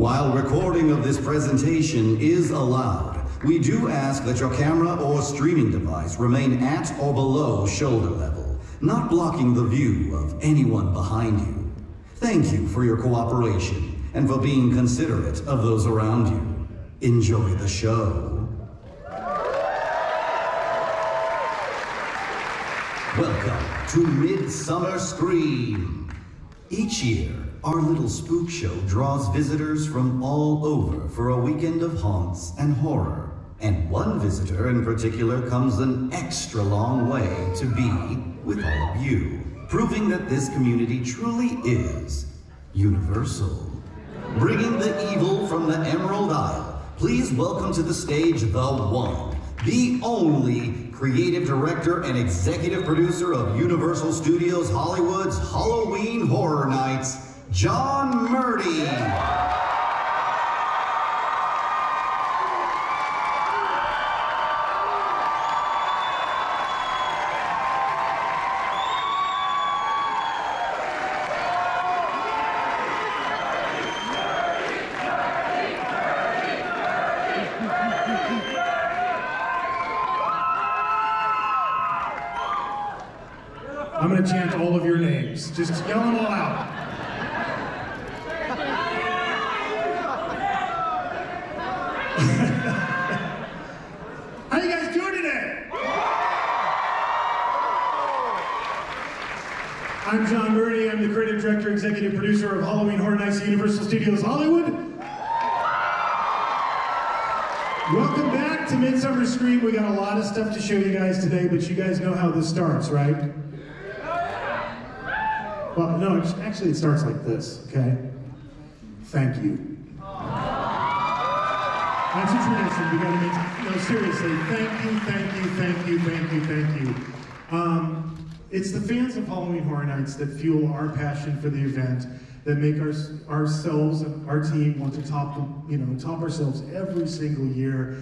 While recording of this presentation is allowed, we do ask that your camera or streaming device remain at or below shoulder level, not blocking the view of anyone behind you. Thank you for your cooperation and for being considerate of those around you. Enjoy the show. Welcome to Midsummer Scream. Each year, our little spook show draws visitors from all over for a weekend of haunts and horror. And one visitor in particular comes an extra long way to be with all of you, proving that this community truly is universal. Bringing the evil from the Emerald Isle, please welcome to the stage the one, the only creative director and executive producer of Universal Studios Hollywood's Halloween Horror Nights, John Murdy. I'm going to chant all of your names. Just yell them all out. How you guys doing today? I'm John Murdy. I'm the creative director, executive producer of Halloween Horror Nights at Universal Studios Hollywood. Welcome back to Midsummer Scream. We got a lot of stuff to show you guys today, but you guys know how this starts, right? Well, no, actually it starts like this, okay? Thank you. That's a tradition. We gotta make, no, seriously, thank you, thank you, thank you, thank you, thank you. It's the fans of Halloween Horror Nights that fuel our passion for the event, that make ourselves, our team, want to top ourselves every single year.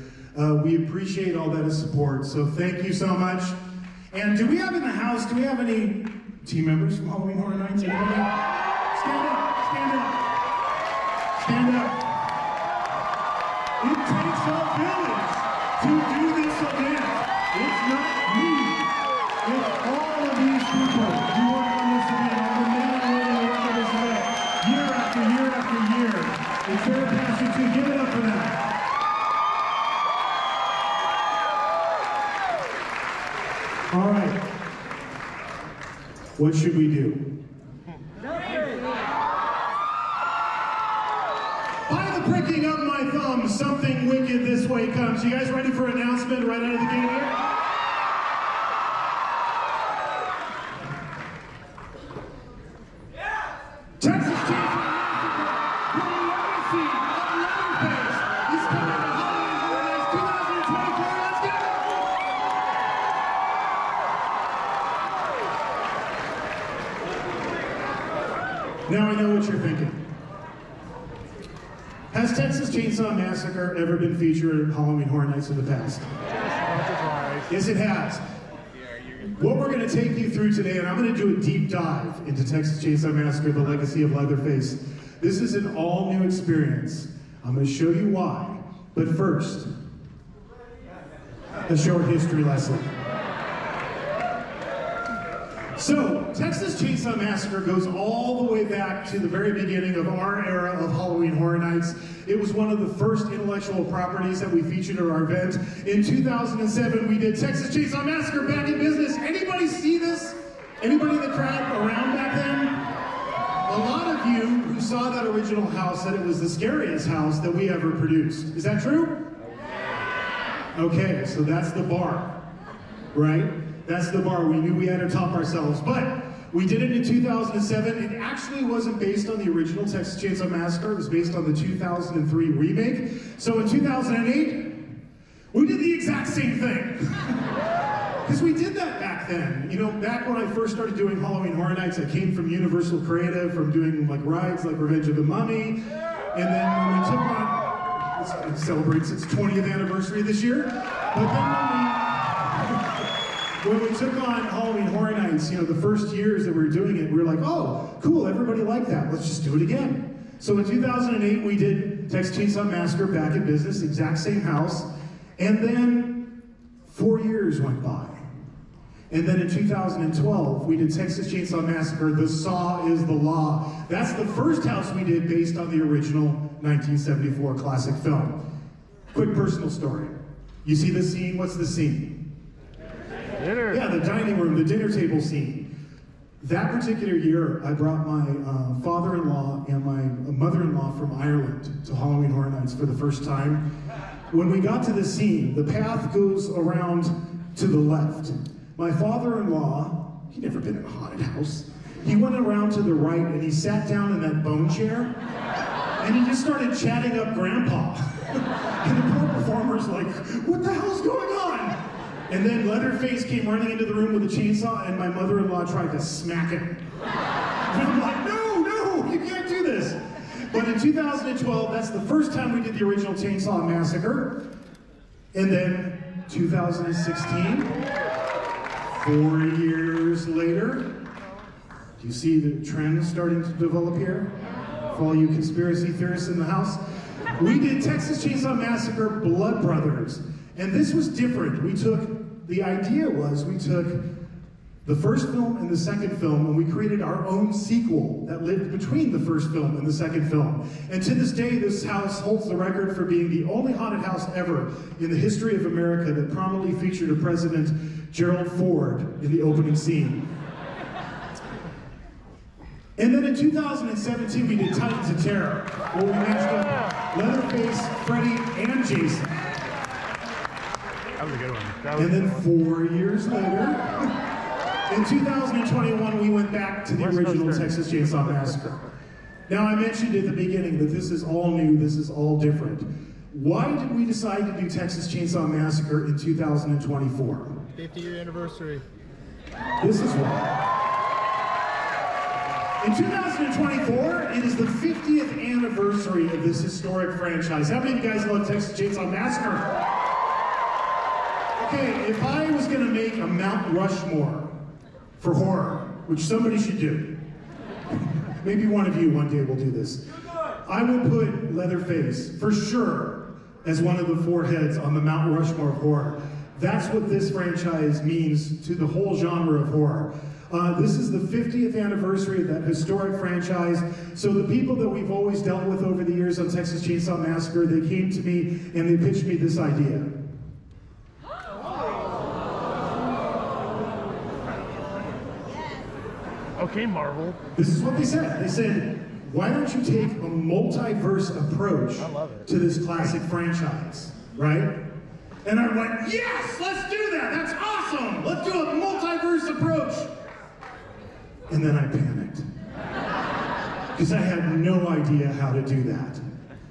We appreciate all that support, so thank you so much. And do we have in the house, do we have any team members from Halloween Horror Nights? Anybody? Stand up, stand up, stand up. It takes a village to do this event. It's not me. It's all of these people who work on this event, all the men and women who work on this event, year after year after year. It's their passion too. Give it up for them. All right. What should we do? By the pricking of my thumb, something wicked this way comes. You guys ready for an announcement right out of the gate here? Texas Chainsaw Massacre, the legacy of Leatherface, is coming to Halloween Horror Nights 2024. Let's go! Now I know what you're thinking. Has Texas Chainsaw Massacre ever been featured at Halloween Horror Nights in the past? Yes, it has. What we're going to take you through today, and I'm going to do a deep dive into Texas Chainsaw Massacre, the legacy of Leatherface. This is an all-new experience. I'm going to show you why. But first, a short history lesson. So, Texas Chainsaw Massacre goes all the way back to the very beginning of our era of Halloween Horror Nights. It was one of the first intellectual properties that we featured at our event. In 2007, we did Texas Chainsaw Massacre back in business. Anybody see this? Anybody in the crowd around back then? A lot of you who saw that original house said it was the scariest house that we ever produced. Is that true? Okay, so that's the bar, right? That's the bar. We knew we had to top ourselves, but we did it in 2007. It actually wasn't based on the original Texas Chainsaw Massacre. It was based on the 2003 remake. So in 2008, we did the exact same thing. Because we did that back then. You know, back when I first started doing Halloween Horror Nights, I came from Universal Creative, from doing like rides like Revenge of the Mummy. And then when we took on, it celebrates its 20th anniversary this year. But then when we took on Halloween Horror Nights, you know, the first years that we were doing it, we were like, oh, cool, everybody liked that. Let's just do it again. So in 2008, we did did Texas Chainsaw Massacre back in business, exact same house, and then 4 years went by. And then in 2012, we did Texas Chainsaw Massacre, The Saw is the Law. That's the first house we did based on the original 1974 classic film. Quick personal story. You see the scene? What's the scene? Dinner. Yeah, the dining room, the dinner table scene. That particular year, I brought my father-in-law and my mother-in-law from Ireland to Halloween Horror Nights for the first time. When we got to the scene, the path goes around to the left. My father-in-law, he'd never been in a haunted house. He went around to the right and he sat down in that bone chair and he just started chatting up Grandpa. And the poor performer's like, what the hell's going on? And then Leatherface came running into the room with a chainsaw and my mother-in-law tried to smack him. And I'm like, no, you can't do this. But in 2012, that's the first time we did the original Chainsaw Massacre. And then 2016, 4 years later, do you see the trend starting to develop here? For all you conspiracy theorists in the house, we did Texas Chainsaw Massacre Blood Brothers. And this was different. The idea was we took the first film and the second film and we created our own sequel that lived between the first film and the second film. And to this day, this house holds the record for being the only haunted house ever in the history of America that prominently featured a President Gerald Ford in the opening scene. And then in 2017, we did Titans of Terror, where we matched up Leatherface, Freddy, and Jason. That was a good one. And then 4 years later, in 2021, we went back to the original Texas Chainsaw Massacre. Now, I mentioned at the beginning that this is all new, this is all different. Why did we decide to do Texas Chainsaw Massacre in 2024? 50-year anniversary. This is why. In 2024, it is the 50th anniversary of this historic franchise. How many of you guys love Texas Chainsaw Massacre? Okay, if I was gonna make a Mount Rushmore for horror, which somebody should do, maybe one of you one day will do this, I would put Leatherface, for sure, as one of the four heads on the Mount Rushmore of horror. That's what this franchise means to the whole genre of horror. This is the 50th anniversary of that historic franchise. So the people that we've always dealt with over the years on Texas Chainsaw Massacre, they came to me and they pitched me this idea. Okay, Marvel. This is what they said. They said, why don't you take a multiverse approach to this classic franchise, right? And I went, yes, let's do that. That's awesome. Let's do a multiverse approach. And then I panicked because I had no idea how to do that.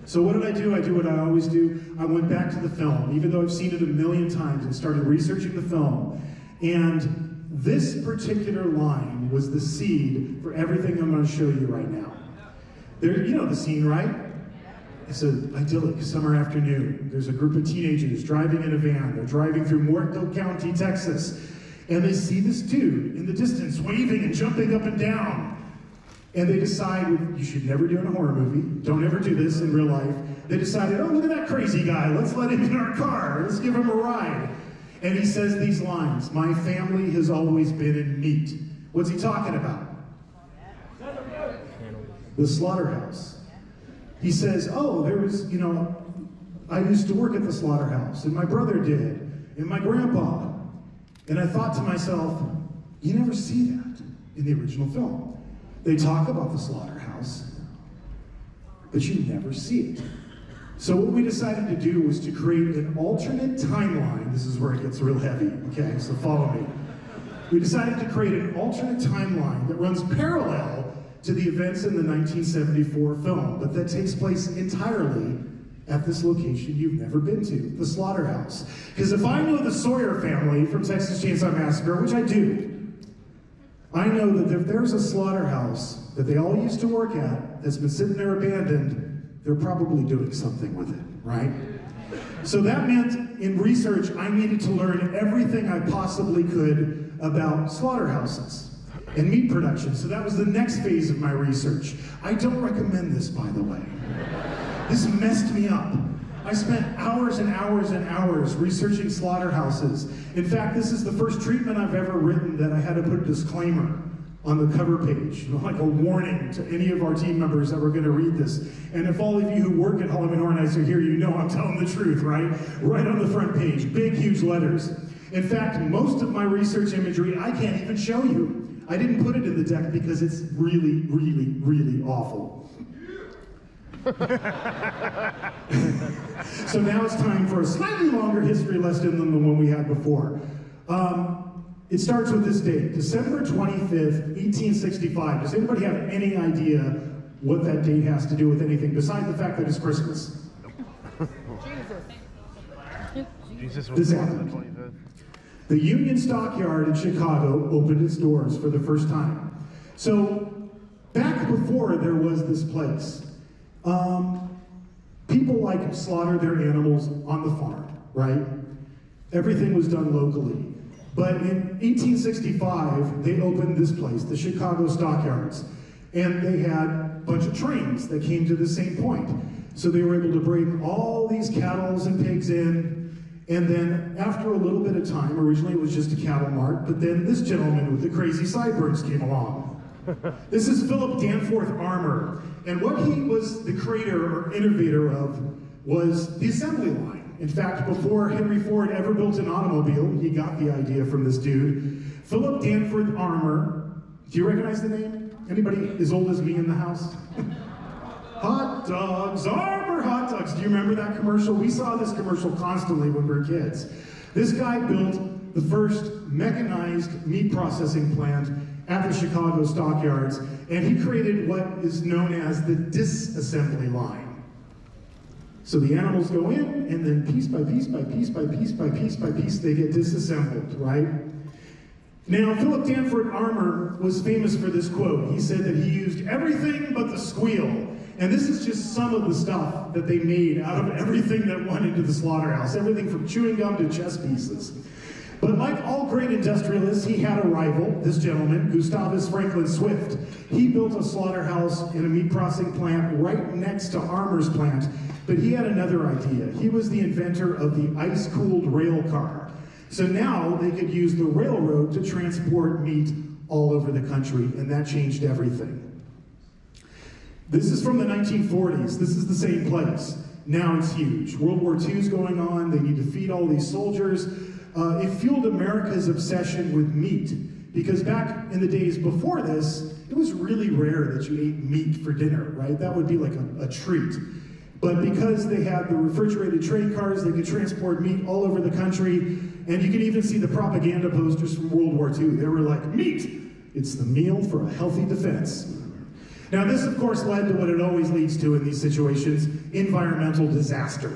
So what did I do? I do what I always do. I went back to the film, even though I've seen it a million times, and started researching the film. And this particular line was the seed for everything I'm going to show you right now. There, you know the scene, right? It's an idyllic summer afternoon. There's a group of teenagers driving in a van. They're driving through Muerto County, Texas. And they see this dude in the distance waving and jumping up and down. And they decide, you should never do it in a horror movie. Don't ever do this in real life. They decided, oh, look at that crazy guy. Let's let him in our car. Let's give him a ride. And he says these lines, my family has always been in meat. What's he talking about? The slaughterhouse. He says, oh, there was, you know, I used to work at the slaughterhouse, and my brother did, and my grandpa. And I thought to myself, you never see that in the original film. They talk about the slaughterhouse, but you never see it. So what we decided to do was to create an alternate timeline. This is where it gets real heavy, okay, so follow me. We decided to create an alternate timeline that runs parallel to the events in the 1974 film, but that takes place entirely at this location you've never been to, the slaughterhouse. Because if I know the Sawyer family from Texas Chainsaw Massacre, which I do, I know that if there's a slaughterhouse that they all used to work at that's been sitting there abandoned, they're probably doing something with it, right? So that meant in research, I needed to learn everything I possibly could about slaughterhouses and meat production. So that was the next phase of my research. I don't recommend this, by the way. This messed me up. I spent hours and hours and hours researching slaughterhouses. In fact, this is the first treatment I've ever written that I had to put a disclaimer on the cover page, like a warning to any of our team members that were going to read this. And if all of you who work at Halloween Horror Nights are here, you know I'm telling the truth, right? Right on the front page, big, huge letters. In fact, most of my research imagery I can't even show you. I didn't put it in the deck because it's really, really, really awful. So now it's time for a slightly longer history lesson than the one we had before. It starts with this date, December 25th, 1865. Does anybody have any idea what that date has to do with anything besides the fact that it's Christmas? Jesus was This born on happened. the 25th. The Union Stockyard in Chicago opened its doors for the first time. So, back before there was this place, people like slaughter their animals on the farm, right? Everything was done locally. But in 1865, they opened this place, the Chicago Stockyards. And they had a bunch of trains that came to the same point. So they were able to bring all these cattle and pigs in. And then after a little bit of time, originally it was just a cattle mart, but then this gentleman with the crazy sideburns came along. This is Philip Danforth Armour. And what he was the creator or innovator of was the assembly line. In fact, before Henry Ford ever built an automobile, he got the idea from this dude. Philip Danforth Armour. Do you recognize the name? Anybody as old as me in the house? Hot dogs, Armour hot dogs. Do you remember that commercial? We saw this commercial constantly when we were kids. This guy built the first mechanized meat processing plant at the Chicago Stockyards, and he created what is known as the disassembly line. So the animals go in, and then piece by piece by piece by piece by piece by piece, they get disassembled, right? Now, Philip Danforth Armour was famous for this quote. He said that he used everything but the squeal. And this is just some of the stuff that they made out of everything that went into the slaughterhouse. Everything from chewing gum to chess pieces. But like all great industrialists, he had a rival, this gentleman, Gustavus Franklin Swift. He built a slaughterhouse and a meat processing plant right next to Armour's plant, but he had another idea. He was the inventor of the ice-cooled rail car. So now they could use the railroad to transport meat all over the country, and that changed everything. This is from the 1940s. This is the same place. Now it's huge. World War II is going on. They need to feed all these soldiers. It fueled America's obsession with meat, because back in the days before this, it was really rare that you ate meat for dinner, right? That would be like a treat. But because they had the refrigerated train cars, they could transport meat all over the country, and you can even see the propaganda posters from World War II. They were like, meat, it's the meal for a healthy defense. Now this, of course, led to what it always leads to in these situations, environmental disaster.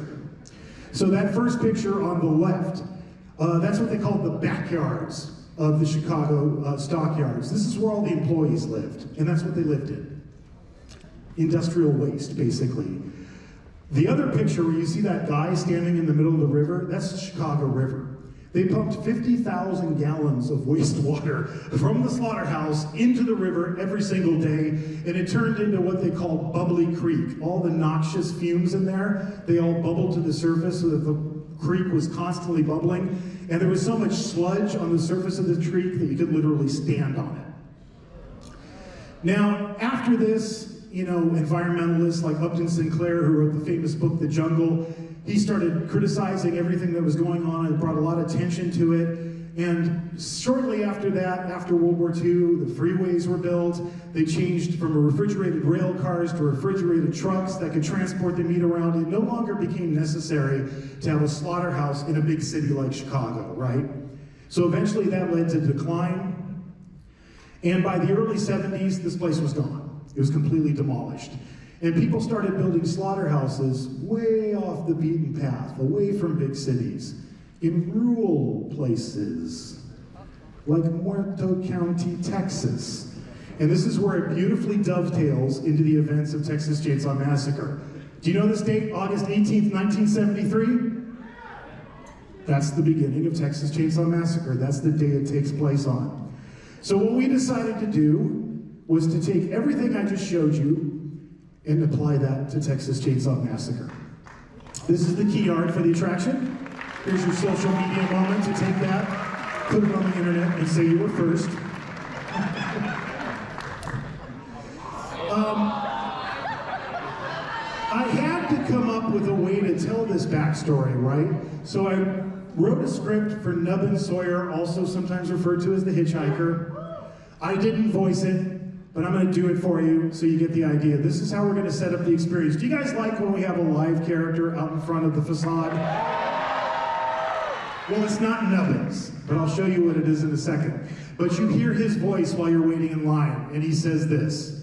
So that first picture on the left, that's what they called the backyards of the Chicago stockyards. This is where all the employees lived, and that's what they lived in. Industrial waste, basically. The other picture where you see that guy standing in the middle of the river, that's the Chicago River. They pumped 50,000 gallons of wastewater from the slaughterhouse into the river every single day, and it turned into what they call Bubbly Creek. All the noxious fumes in there, they all bubbled to the surface so that the creek was constantly bubbling, and there was so much sludge on the surface of the creek that you could literally stand on it. Now, after this, you know, environmentalists like Upton Sinclair, who wrote the famous book, The Jungle, he started criticizing everything that was going on and brought a lot of attention to it. And shortly after that, after World War II, the freeways were built. They changed from refrigerated rail cars to refrigerated trucks that could transport the meat around. It no longer became necessary to have a slaughterhouse in a big city like Chicago, right? So eventually that led to decline. And by the early 70s, this place was gone. It was completely demolished. And people started building slaughterhouses way off the beaten path, away from big cities, in rural places, like Muerto County, Texas. And this is where it beautifully dovetails into the events of Texas Chainsaw Massacre. Do you know this date, August 18th, 1973? That's the beginning of Texas Chainsaw Massacre. That's the day it takes place on. So what we decided to do was to take everything I just showed you and apply that to Texas Chainsaw Massacre. This is the key art for the attraction. Here's your social media moment to take that, put it on the internet, and say you were first. I had to come up with a way to tell this backstory, right? So I wrote a script for Nubbin Sawyer, also sometimes referred to as the Hitchhiker. I didn't voice it, but I'm going to do it for you so you get the idea. This is how we're going to set up the experience. Do you guys like when we have a live character out in front of the facade? Well, it's not Nubbin's, but I'll show you what it is in a second. But you hear his voice while you're waiting in line, and he says this.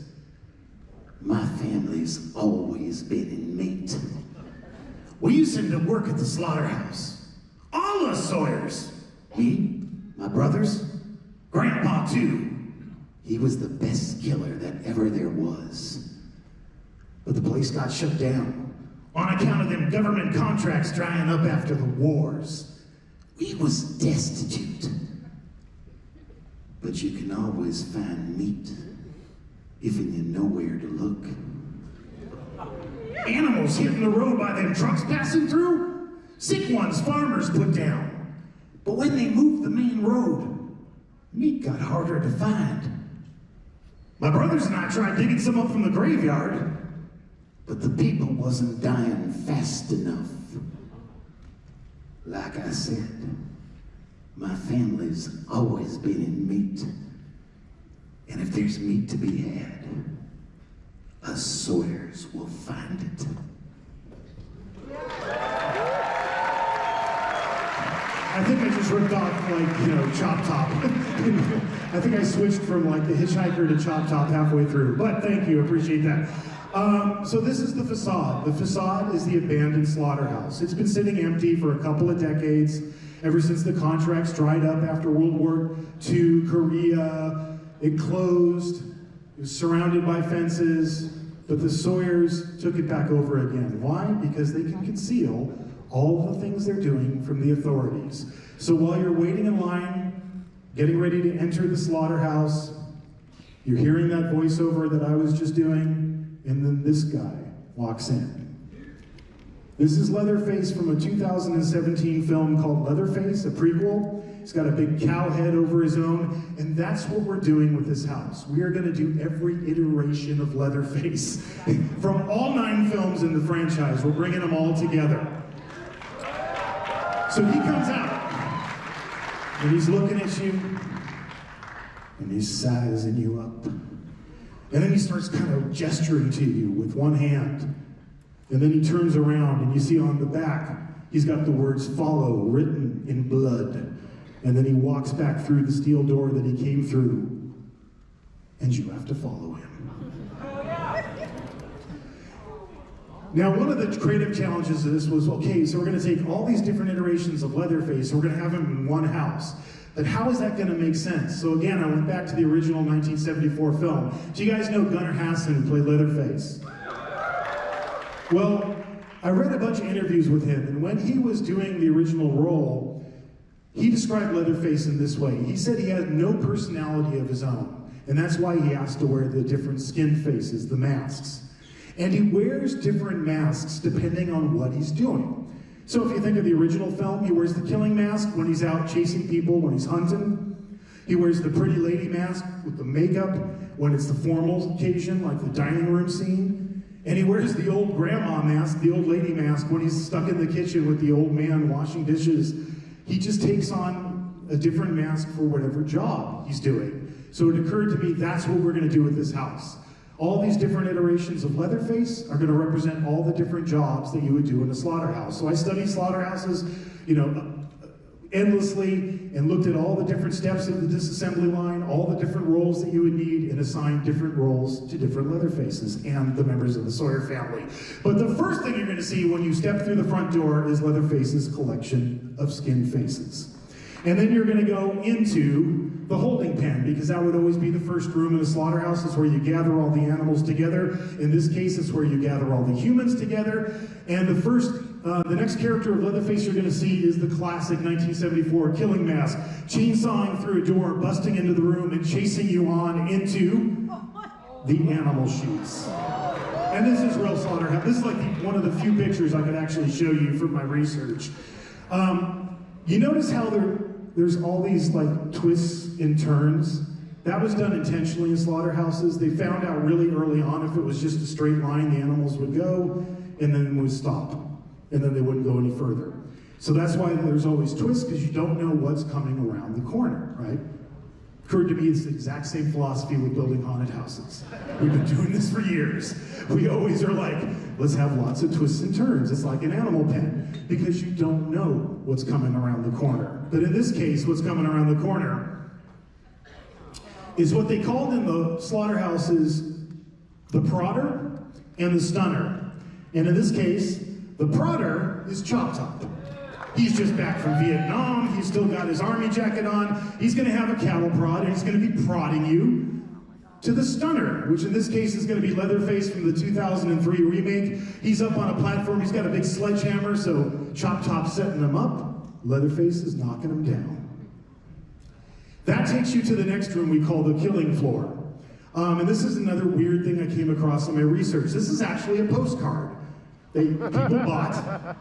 My family's always been in meat. We used to work at the slaughterhouse. All us Sawyers. Me, my brothers, Grandpa, too. he was the best killer that ever there was. But the place got shut down. On account of them government contracts drying up after the wars. We was destitute. But you can always find meat if you know where to look. Animals hitting the road by them trucks passing through. Sick ones farmers put down. But when they moved the main road, meat got harder to find. My brothers and I tried digging some up from the graveyard. But the people wasn't dying fast enough. Like I said, my family's always been in meat. And if there's meat to be had, us Sawyers will find it. I think I just ripped off, like, Chop Top. I think I switched from, like, the Hitchhiker to Chop Top halfway through. But thank you, appreciate that. So this is the facade. The facade is the abandoned slaughterhouse. It's been sitting empty for a couple of decades, ever since the contracts dried up after World War II, Korea. It closed, it was surrounded by fences, but the Sawyers took it back over again. Why? Because they can conceal all the things they're doing from the authorities. So while you're waiting in line, getting ready to enter the slaughterhouse, you're hearing that voiceover that I was just doing, and then this guy walks in. This is Leatherface from a 2017 film called Leatherface, a prequel. He's got a big cow head over his own, and that's what we're doing with this house. We are going to do every iteration of Leatherface. From all 9 films in the franchise, we're bringing them all together. So he comes out, and he's looking at you, and he's sizing you up. And then he starts kind of gesturing to you with one hand. And then he turns around, and you see on the back, he's got the words "follow" written in blood. And then he walks back through the steel door that he came through, and you have to follow him. Now, one of the creative challenges of this was, okay, so we're going to take all these different iterations of Leatherface, and we're going to have him in one house. But how is that going to make sense? So again, I went back to the original 1974 film. Do you guys know Gunnar Hassan, who played Leatherface? Well, I read a bunch of interviews with him, and when he was doing the original role, he described Leatherface in this way. He said he had no personality of his own, and that's why he has to wear the different skin faces, the masks. And he wears different masks depending on what he's doing. So if you think of the original film, he wears the killing mask when he's out chasing people, when he's hunting. He wears the pretty lady mask with the makeup when it's the formal occasion, like the dining room scene. And he wears the old grandma mask, the old lady mask, when he's stuck in the kitchen with the old man washing dishes. He just takes on a different mask for whatever job he's doing. So it occurred to me, that's what we're going to do with this house. All these different iterations of Leatherface are going to represent all the different jobs that you would do in a slaughterhouse. So I studied slaughterhouses, endlessly, and looked at all the different steps of the disassembly line, all the different roles that you would need, and assigned different roles to different Leatherfaces and the members of the Sawyer family. But the first thing you're going to see when you step through the front door is Leatherface's collection of skin faces. And then you're going to go into the holding pen, because that would always be the first room in a slaughterhouse. Is where you gather all the animals together. In this case, it's where you gather all the humans together. And the next character of Leatherface you're going to see is the classic 1974 killing mask, chainsawing through a door, busting into the room, and chasing you on into the animal chutes. And this is real slaughterhouse. This is like one of the few pictures I could actually show you from my research. You notice how there's all these like twists and turns? That was done intentionally in slaughterhouses. They found out really early on if it was just a straight line, the animals would go and then would stop. And then they wouldn't go any further. So that's why there's always twists, because you don't know what's coming around the corner, right? Occurred to me it's the exact same philosophy with building haunted houses. We've been doing this for years. We always are like, let's have lots of twists and turns. It's like an animal pen, because you don't know what's coming around the corner. But in this case, what's coming around the corner is what they called in the slaughterhouses the prodder and the stunner. And in this case, the prodder is Chop Top. He's just back from Vietnam. He's still got his army jacket on. He's going to have a cattle prod, and he's going to be prodding you to the stunner, which in this case is going to be Leatherface from the 2003 remake. He's up on a platform. He's got a big sledgehammer, so Chop Top's setting him up. Leatherface is knocking him down. That takes you to the next room we call the killing floor. And this is another weird thing I came across in my research. This is actually a postcard people bought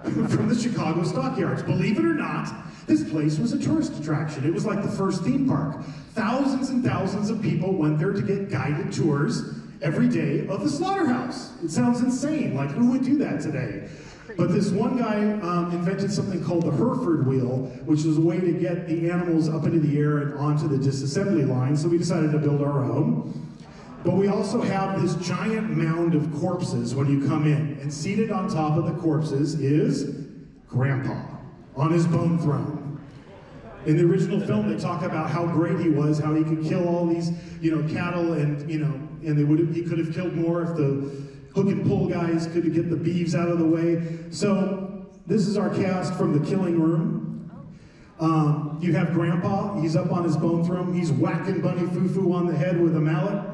from the Chicago stockyards. Believe it or not, this place was a tourist attraction. It was like the first theme park. Thousands and thousands of people went there to get guided tours every day of the slaughterhouse. It sounds insane. Like, who would do that today? But this one guy invented something called the Hereford wheel, which was a way to get the animals up into the air and onto the disassembly line. So we decided to build our own. But we also have this giant mound of corpses when you come in. And seated on top of the corpses is Grandpa on his bone throne. In the original film, they talk about how great he was, how he could kill all these, cattle, and he could have killed more if the hook and pull guys could get the beeves out of the way. So this is our cast from the killing room. You have Grandpa. He's up on his bone throne. He's whacking Bunny Foo-Foo on the head with a mallet.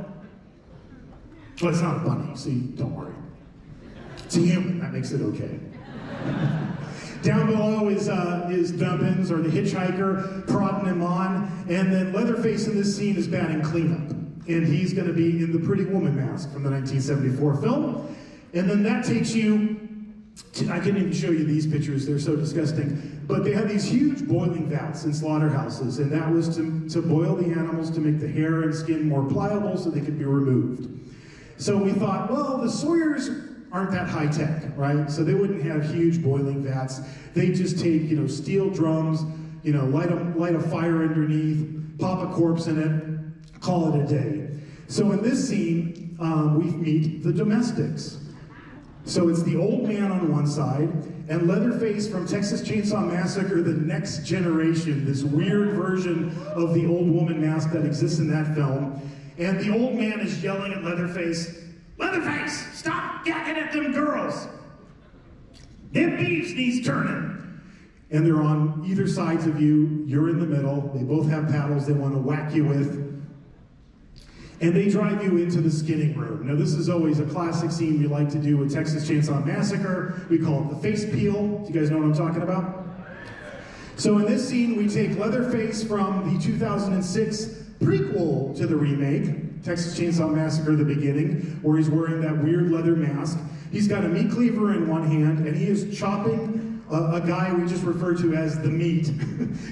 Well, it's not a bunny, so don't worry. It's a human, that makes it okay. Down below is Dubbins, or the hitchhiker, prodding him on. And then Leatherface in this scene is batting cleanup. And he's going to be in the Pretty Woman mask from the 1974 film. And then that takes you I couldn't even show you these pictures, they're so disgusting. But they had these huge boiling vats in slaughterhouses, and that was to boil the animals to make the hair and skin more pliable so they could be removed. So we thought, well, the Sawyers aren't that high tech, right? So they wouldn't have huge boiling vats. They just take, steel drums, light a fire underneath, pop a corpse in it, call it a day. So in this scene, we meet the domestics. So it's the old man on one side, and Leatherface from Texas Chainsaw Massacre, the next generation, this weird version of the old woman mask that exists in that film. And the old man is yelling at Leatherface, "Leatherface, stop gacking at them girls! Them beeves needs turning!" And they're on either sides of you, you're in the middle, they both have paddles they want to whack you with. And they drive you into the skinning room. Now this is always a classic scene we like to do with Texas Chainsaw Massacre. We call it the face peel. Do you guys know what I'm talking about? So in this scene, we take Leatherface from the 2006 prequel to the remake, Texas Chainsaw Massacre: The Beginning, where he's wearing that weird leather mask. He's got a meat cleaver in one hand, and he is chopping a guy we just refer to as the meat.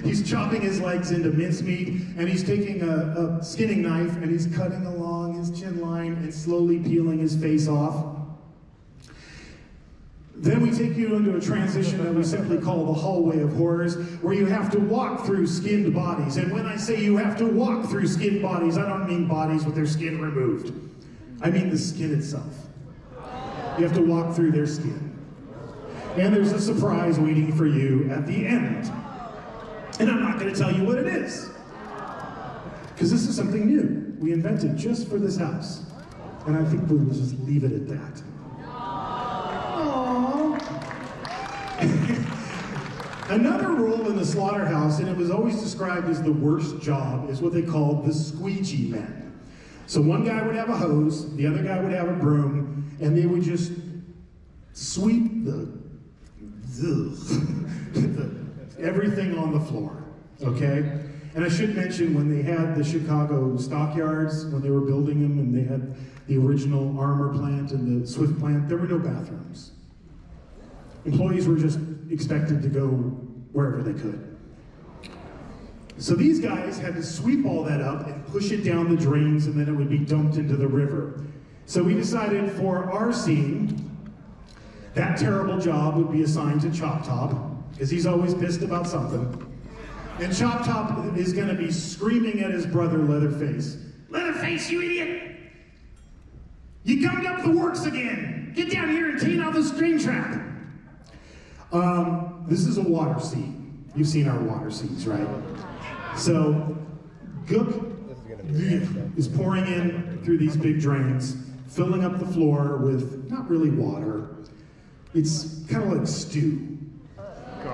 He's chopping his legs into mincemeat, and he's taking a skinning knife, and he's cutting along his chin line and slowly peeling his face off. Then we take you into a transition that we simply call the hallway of horrors, where you have to walk through skinned bodies. And when I say you have to walk through skinned bodies, I don't mean bodies with their skin removed. I mean the skin itself. You have to walk through their skin. And there's a surprise waiting for you at the end. And I'm not going to tell you what it is, because this is something new we invented just for this house. And I think we'll just leave it at that. Another role in the slaughterhouse, and it was always described as the worst job, is what they called the squeegee men. So one guy would have a hose, the other guy would have a broom, and they would just sweep everything on the floor, okay? And I should mention, when they had the Chicago stockyards, when they were building them, and they had the original Armor plant and the Swift plant, there were no bathrooms. Employees were just expected to go wherever they could. So these guys had to sweep all that up and push it down the drains, and then it would be dumped into the river. So we decided for our scene, that terrible job would be assigned to Chop Top, because he's always pissed about something. And Chop Top is going to be screaming at his brother Leatherface. Leatherface, you idiot! You gummed up the works again! Get down here and clean out the screen trap! This is a water scene. You've seen our water scenes, right? So, Gook is pouring in through these big drains, filling up the floor with not really water. It's kind of like stew.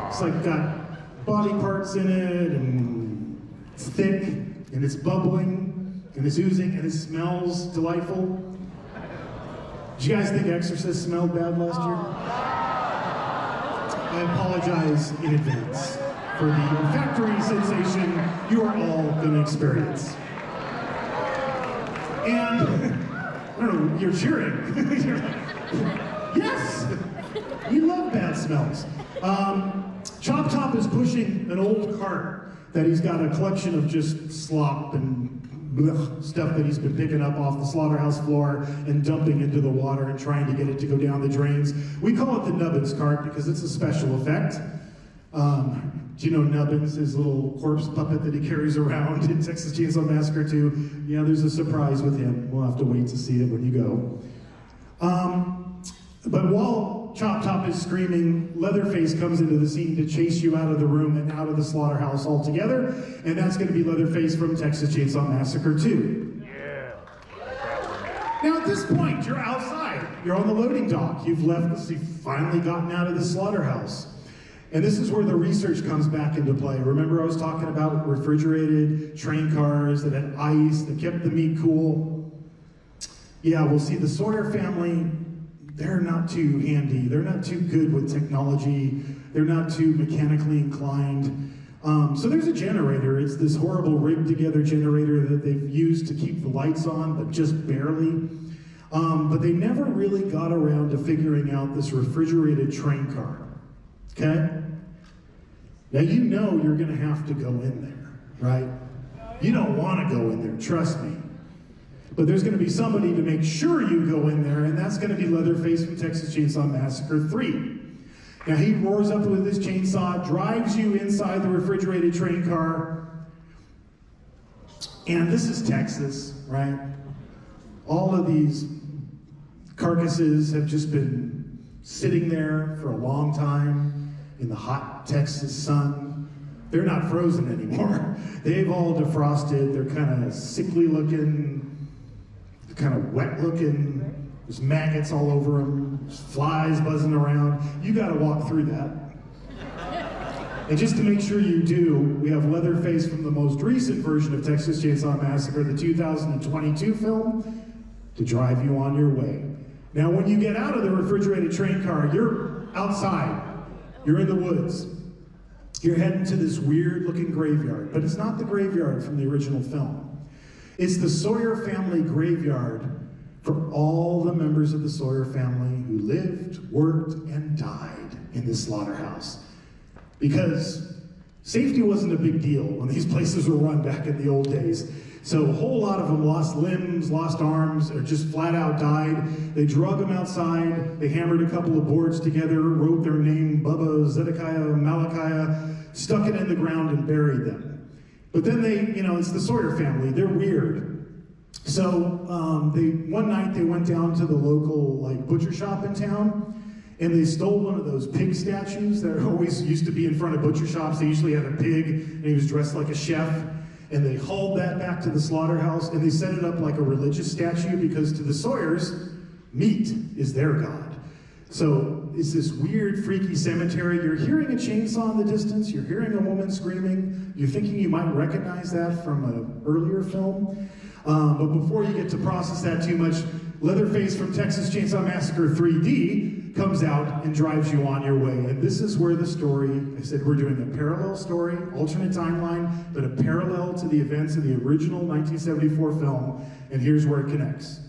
It's like got body parts in it, and it's thick, and it's bubbling, and it's oozing, and it smells delightful. Did you guys think Exorcist smelled bad last year? I apologize in advance for the olfactory sensation you are all going to experience. And, I don't know, you're cheering. You're like, yes! We love bad smells. Chop Top is pushing an old cart that he's got a collection of just slop and stuff that he's been picking up off the slaughterhouse floor and dumping into the water and trying to get it to go down the drains. We call it the Nubbins cart because it's a special effect. Do you know Nubbins, his little corpse puppet that he carries around in Texas Chainsaw Massacre 2? Yeah, there's a surprise with him. We'll have to wait to see it when you go. But while Chop Top is screaming, Leatherface comes into the scene to chase you out of the room and out of the slaughterhouse altogether, and that's going to be Leatherface from Texas Chainsaw Massacre 2. Yeah. Now at this point, you're outside. You're on the loading dock. You've left, you've finally gotten out of the slaughterhouse. And this is where the research comes back into play. Remember I was talking about refrigerated train cars that had ice, that kept the meat cool? Yeah, well see, the Sawyer family, they're not too handy. They're not too good with technology. They're not too mechanically inclined. So there's a generator. It's this horrible rigged together generator that they've used to keep the lights on, but just barely. But they never really got around to figuring out this refrigerated train car, okay? Now you know you're gonna have to go in there, right? You don't wanna go in there, trust me. But there's going to be somebody to make sure you go in there, and that's going to be Leatherface from Texas Chainsaw Massacre 3. Now he roars up with his chainsaw, drives you inside the refrigerated train car, and this is Texas, right? All of these carcasses have just been sitting there for a long time in the hot Texas sun. They're not frozen anymore. They've all defrosted. They're kind of sickly looking, kind of wet looking. There's maggots all over them. There's flies buzzing around. You got to walk through that. And just to make sure you do, we have Leatherface from the most recent version of Texas Chainsaw Massacre, the 2022 film, to drive you on your way. Now, when you get out of the refrigerated train car, you're outside. You're in the woods. You're heading to this weird-looking graveyard, but it's not the graveyard from the original film. It's the Sawyer family graveyard for all the members of the Sawyer family who lived, worked, and died in this slaughterhouse. Because safety wasn't a big deal when these places were run back in the old days. So a whole lot of them lost limbs, lost arms, or just flat out died. They drug them outside, they hammered a couple of boards together, wrote their name, Bubba, Zedekiah, Malachiah, stuck it in the ground and buried them. But then it's the Sawyer family, they're weird. So one night they went down to the local butcher shop in town, and they stole one of those pig statues that always used to be in front of butcher shops. They usually had a pig, and he was dressed like a chef. And they hauled that back to the slaughterhouse, and they set it up like a religious statue because to the Sawyers, meat is their god. So it's this weird, freaky cemetery. You're hearing a chainsaw in the distance. You're hearing a woman screaming. You're thinking you might recognize that from an earlier film. But before you get to process that too much, Leatherface from Texas Chainsaw Massacre 3D comes out and drives you on your way. And this is where the story, I said we're doing a parallel story, alternate timeline, but a parallel to the events of the original 1974 film. And here's where it connects.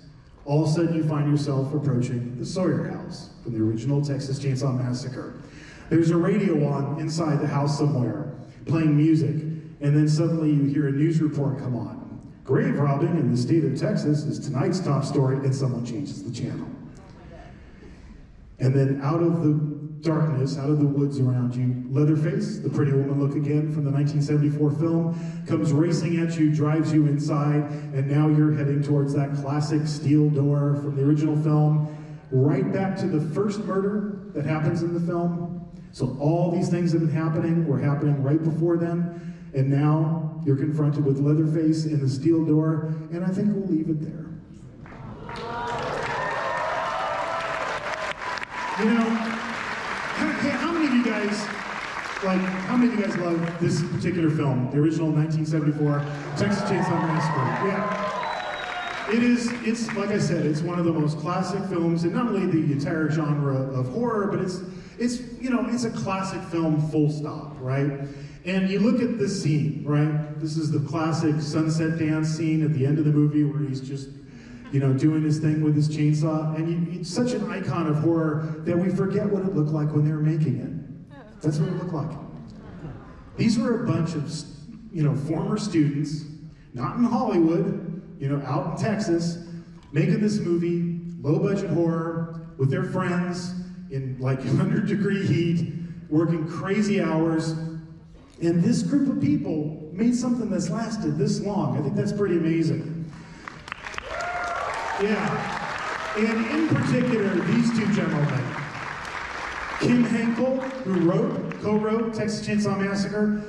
All of a sudden you find yourself approaching the Sawyer house from the original Texas Chainsaw Massacre. There's a radio on inside the house somewhere, playing music, and then suddenly you hear a news report come on. Grave robbing in the state of Texas is tonight's top story, and someone changes the channel. And then out of the darkness, out of the woods around you, Leatherface, the pretty woman look again from the 1974 film, comes racing at you, drives you inside, and now you're heading towards that classic steel door from the original film, right back to the first murder that happens in the film. So all these things that have been happening were happening right before then, and now you're confronted with Leatherface in the steel door, and I think we'll leave it there. You know, how many of you guys love this particular film, the original 1974 Texas Chainsaw Massacre? Yeah. It's like I said, it's one of the most classic films in not only the entire genre of horror, but it's a classic film full stop, right? And you look at this scene, right? This is the classic sunset dance scene at the end of the movie where he's just, doing his thing with his chainsaw. And it's such an icon of horror that we forget what it looked like when they were making it. That's what it looked like. These were a bunch of, former students, not in Hollywood, out in Texas, making this movie, low-budget horror, with their friends in like 100-degree heat, working crazy hours. And this group of people made something that's lasted this long. I think that's pretty amazing. Yeah. And in particular, these two gentlemen. Kim Henkel, who co-wrote Texas Chainsaw Massacre,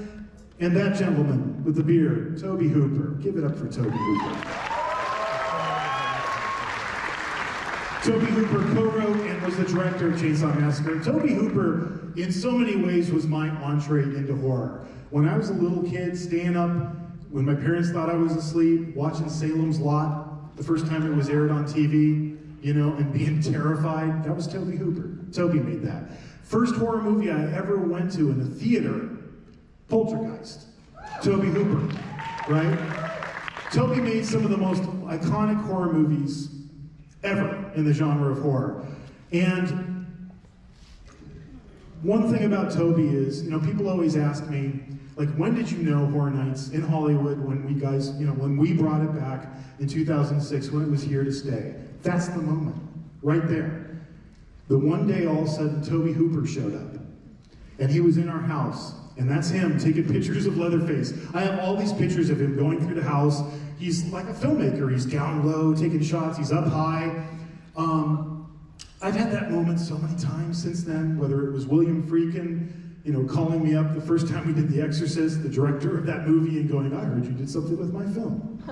and that gentleman with the beard, Tobe Hooper. Give it up for Tobe Hooper. Tobe Hooper co-wrote and was the director of Chainsaw Massacre. Tobe Hooper, in so many ways, was my entree into horror. When I was a little kid, staying up, when my parents thought I was asleep, watching Salem's Lot, the first time it was aired on TV, and being terrified, that was Tobe Hooper. Tobe made that. First horror movie I ever went to in a theater, Poltergeist. Tobe Hooper, right? Tobe made some of the most iconic horror movies ever in the genre of horror. And one thing about Tobe is, people always ask me, like, when did you know Horror Nights in Hollywood when we brought it back in 2006, when it was here to stay? That's the moment, right there. The one day all of a sudden Tobe Hooper showed up, and he was in our house, and that's him taking pictures of Leatherface. I have all these pictures of him going through the house. He's like a filmmaker. He's down low, taking shots. He's up high. I've had that moment so many times since then, whether it was William Friedkin, calling me up the first time we did The Exorcist, the director of that movie, and going, I heard you did something with my film.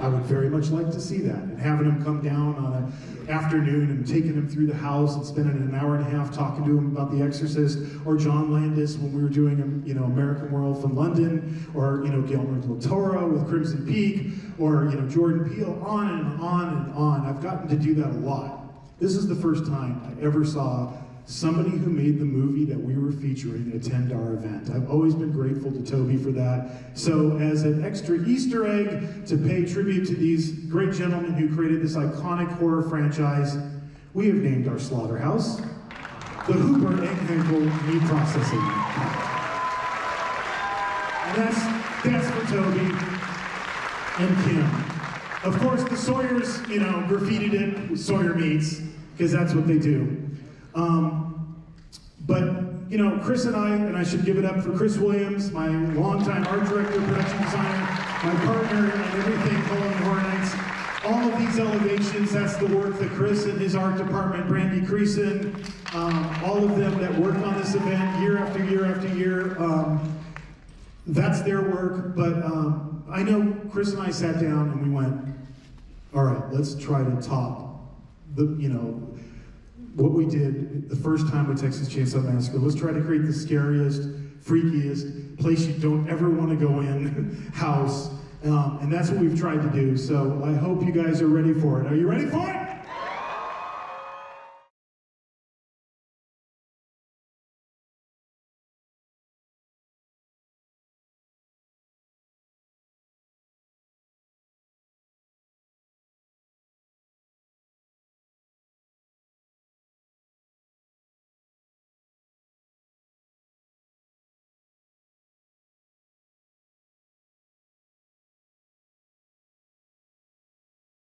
I would very much like to see that. And having him come down on an afternoon and taking him through the house and spending an hour and a half talking to him about The Exorcist, or John Landis when we were doing, American Werewolf from London, or, Guillermo del Toro with Crimson Peak, or, Jordan Peele, on and on and on. I've gotten to do that a lot. This is the first time I ever saw somebody who made the movie that we were featuring attend our event. I've always been grateful to Tobe for that. So as an extra Easter egg to pay tribute to these great gentlemen who created this iconic horror franchise, we have named our slaughterhouse the Hooper and Henkel Meat Processing. And that's for Tobe and Kim. Of course, the Sawyers, graffitied it with Sawyer Meats, because that's what they do. But Chris and I should give it up for Chris Williams, my longtime art director, production designer, my partner in everything Halloween Horror Nights. All of these elevations, that's the work that Chris and his art department, Brandy Creason, all of them that work on this event year after year after year, that's their work. But I know Chris and I sat down and we went, all right, let's try to top what we did the first time with Texas Chainsaw Massacre. Let's try to create the scariest, freakiest place you don't ever want to go in house. And that's what we've tried to do. So I hope you guys are ready for it. Are you ready for it?